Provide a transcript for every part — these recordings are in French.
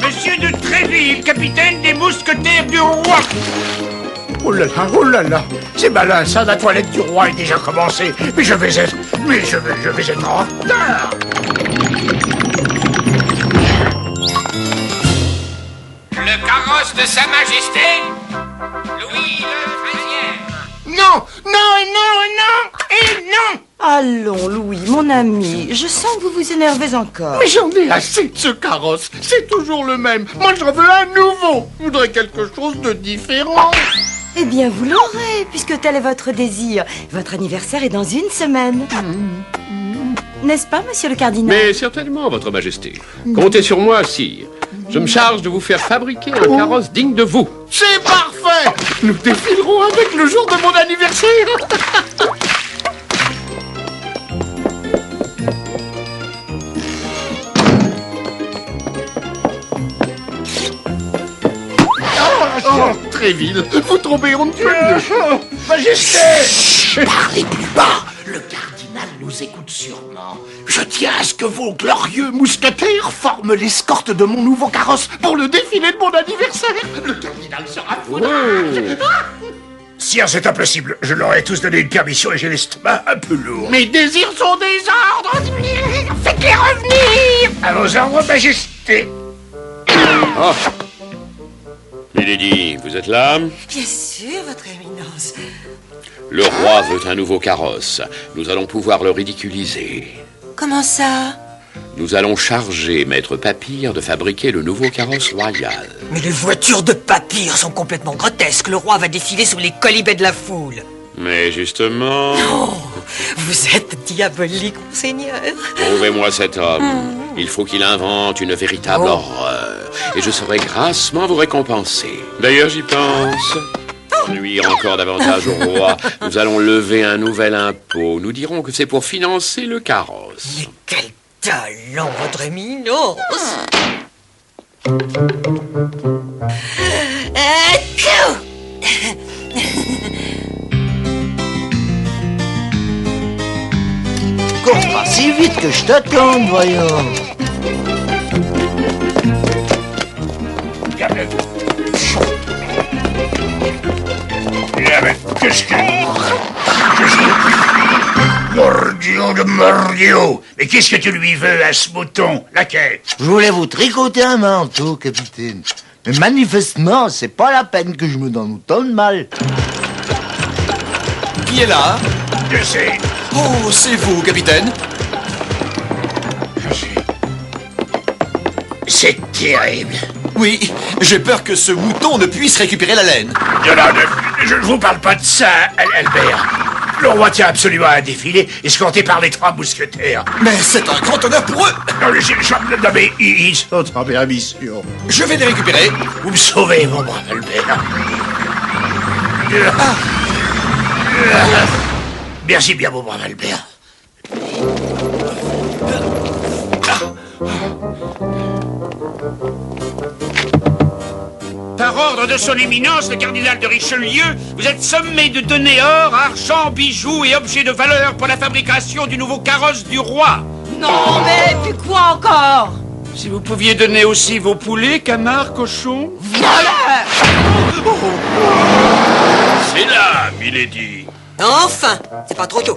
Monsieur de Tréville, capitaine des mousquetaires du roi. Oh là là, c'est malin ça, la toilette du roi est déjà commencée. Mais je vais être en retard. Le carrosse de Sa Majesté, Louis le XIIIe. Non, et non. Allons, Louis, mon ami, je sens que vous vous énervez encore. Mais j'en ai assez de ce carrosse, c'est toujours le même. Moi j'en veux un nouveau, je voudrais quelque chose de différent. Eh bien, vous l'aurez, puisque tel est votre désir. Votre anniversaire est dans une semaine. N'est-ce pas, monsieur le cardinal? Mais certainement, votre majesté. Comptez sur moi, sire. Je me charge de vous faire fabriquer un carrosse digne de vous. C'est parfait. Nous défilerons avec le jour de mon anniversaire. Oh, Tréville, vous tombez honte de Majesté. Parlez plus bas. Le cardinal nous écoute sûrement. Je tiens à ce que vos glorieux mousquetaires forment l'escorte de mon nouveau carrosse pour le défilé de mon anniversaire. Le cardinal sera fou. Sire, c'est impossible. Je leur ai tous donné une permission et j'ai l'estomac un peu lourd. Mes désirs sont des ordres. Faites-les revenir. À vos ordres, Majesté. Oh. Milady, vous êtes là? Bien sûr, votre éminence. Le roi veut un nouveau carrosse. Nous allons pouvoir le ridiculiser. Comment ça? Nous allons charger Maître Papyre de fabriquer le nouveau carrosse royal. Mais les voitures de Papyre sont complètement grotesques. Le roi va défiler sous les colibets de la foule. Mais justement... Oh, vous êtes diabolique, monseigneur. Trouvez-moi cet homme. Il faut qu'il invente une véritable horreur. Et je saurai grassement vous récompenser. D'ailleurs, j'y pense. Pour nuire encore davantage au roi, nous allons lever un nouvel impôt. Nous dirons que c'est pour financer le carrosse. Mais quel talent, votre éminence! Cours pas si vite que je t'attends, voyons. Qu'est-ce que... Mordio de Mordio. Mais qu'est-ce que tu lui veux à ce mouton? Laquelle? Je voulais vous tricoter un manteau, capitaine. Mais manifestement, c'est pas la peine que je me donne autant de mal. Qui est là? Je sais. Oh, c'est vous, capitaine. C'est terrible. Oui, j'ai peur que ce mouton ne puisse récupérer la laine. Je ne vous parle pas de ça, Albert. Le roi tient absolument à un défilé, escorté par les 3 mousquetaires. Mais c'est un grand honneur pour eux. Non, mais ils sont en permission. Je vais les récupérer. Vous me sauvez, mon brave Albert. Merci bien, mon brave Albert. Par ordre de son éminence, le cardinal de Richelieu, vous êtes sommé de donner or, argent, bijoux et objets de valeur pour la fabrication du nouveau carrosse du roi. Non, mais puis quoi encore? Si vous pouviez donner aussi vos poulets, canards, cochons. Voilà! C'est là, milady. Enfin, c'est pas trop tôt.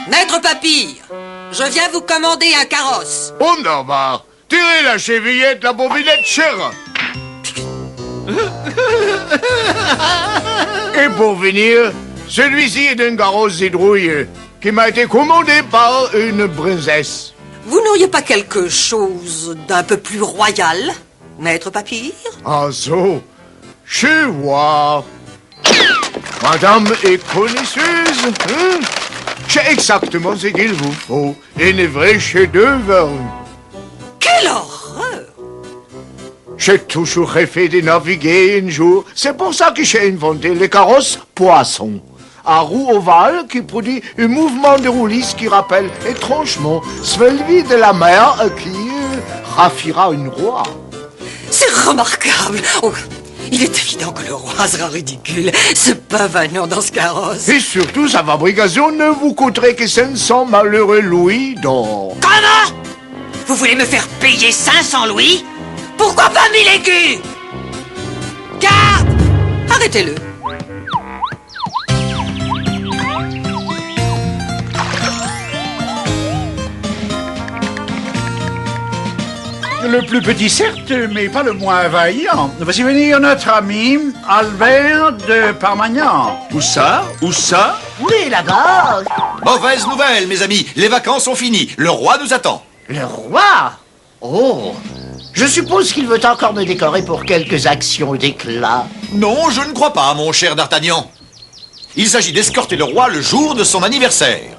Maître Papyre, je viens vous commander un carrosse. On en marre. Tirez la chevillette, la bobinette chère. Et pour finir, celui-ci est d'un carrosse hydrouille qui m'a été commandé par une princesse. Vous n'auriez pas quelque chose d'un peu plus royal, Maître Papyre? Ah so, je vois. Madame est connaisseuse, hein? J'ai exactement ce qu'il vous faut. Une vraie chef-d'œuvre. Quelle horreur! J'ai toujours rêvé de naviguer un jour. C'est pour ça que j'ai inventé les carrosses poissons. à roue ovale qui produit un mouvement de roulis qui rappelle étrangement celui de la mer qui raffira une roi. C'est remarquable. Oh, il est évident que le roi sera ridicule, ce pavanant dans ce carrosse. Et surtout, sa fabrication ne vous coûterait que 500 malheureux louis d'or. Comment? Vous voulez me faire payer 500 louis? Pourquoi pas 1000 écus? Garde! Arrêtez-le. Le plus petit, certes, mais pas le moins vaillant. Voici venir notre ami Albert de Parmagnan. Où ça? Où ça? Oui, là-bas. Mauvaise nouvelle, mes amis. Les vacances sont finies. Le roi nous attend. Le roi? Oh, je suppose qu'il veut encore me décorer pour quelques actions d'éclat. Non, je ne crois pas, mon cher D'Artagnan. Il s'agit d'escorter le roi le jour de son anniversaire.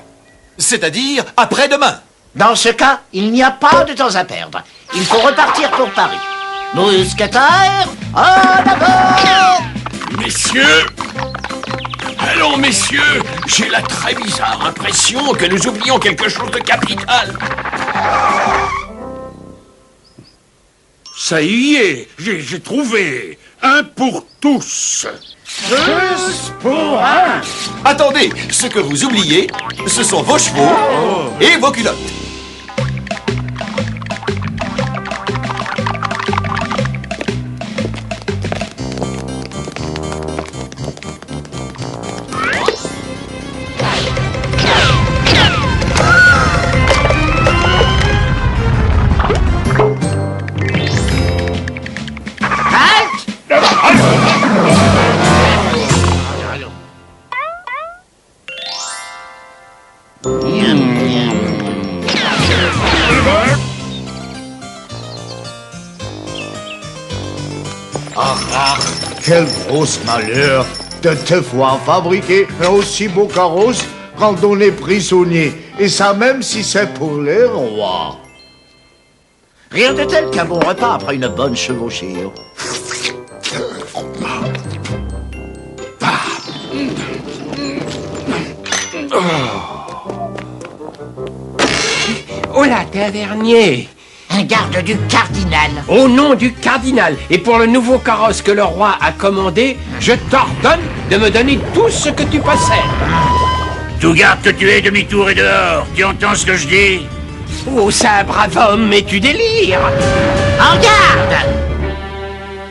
C'est-à-dire après-demain. Dans ce cas, il n'y a pas de temps à perdre. Il faut repartir pour Paris. Mousquetaires, en avant! Messieurs! Allons, messieurs! J'ai la très bizarre impression que nous oublions quelque chose de capital. Ça y est, j'ai trouvé. Un pour tous. Tous pour un. Attendez, ce que vous oubliez, ce sont vos chevaux et vos culottes. Quel gros malheur de te voir fabriquer un aussi beau carrosse quand on est prisonnier. Et ça même si c'est pour les rois. Rien de tel qu'un bon repas après une bonne chevauchée. Oh là, tavernier! Un garde du cardinal. Au nom du cardinal et pour le nouveau carrosse que le roi a commandé, je t'ordonne de me donner tout ce que tu possèdes. Tout garde que tu es, demi-tour et dehors. Tu entends ce que je dis? Oh, c'est un brave homme, mais tu délires. En garde!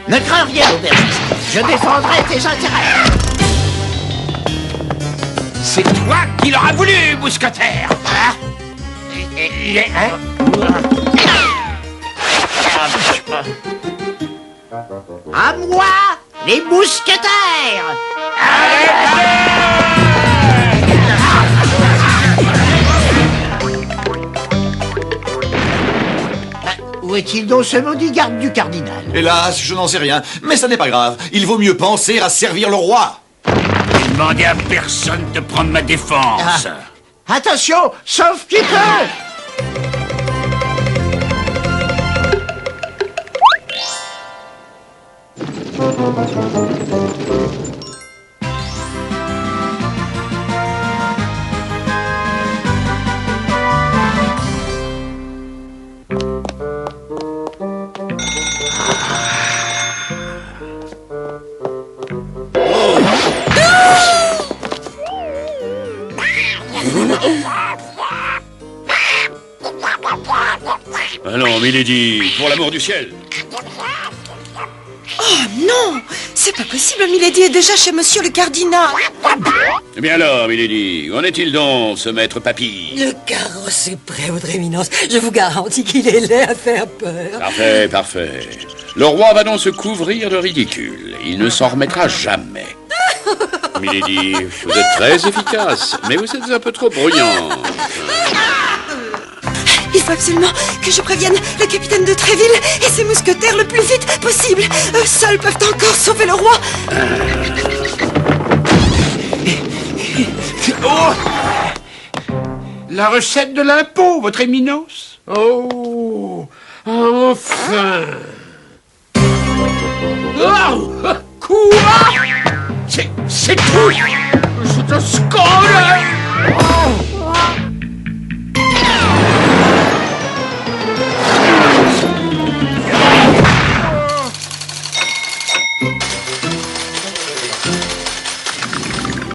Ne crains rien, aubergiste. Je défendrai tes intérêts. C'est toi qui l'auras voulu, mousquetaire. À moi, les mousquetaires! Où est-il donc ce maudit garde du cardinal? Hélas, je n'en sais rien, mais ça n'est pas grave. Il vaut mieux penser à servir le roi. J'ai demandé à personne de prendre ma défense. Attention, sauf qui peut! Allons, Milady, pour l'amour du ciel. Oh non! C'est pas possible, Milady est déjà chez monsieur le cardinal. Eh bien alors, Milady, où en est-il donc, ce maître papy? Le carrosse est prêt, votre éminence. Je vous garantis qu'il est laid à faire peur. Parfait, parfait. Le roi va donc se couvrir de ridicule. Il ne s'en remettra jamais. Milady, vous êtes très efficace, mais vous êtes un peu trop bruyant. Il faut absolument que je prévienne le capitaine de Tréville et ses mousquetaires le plus vite possible. Eux seuls peuvent encore sauver le roi. Oh! La recette de l'impôt, votre éminence. Oh! Enfin! Oh! Quoi? C'est tout! C'est un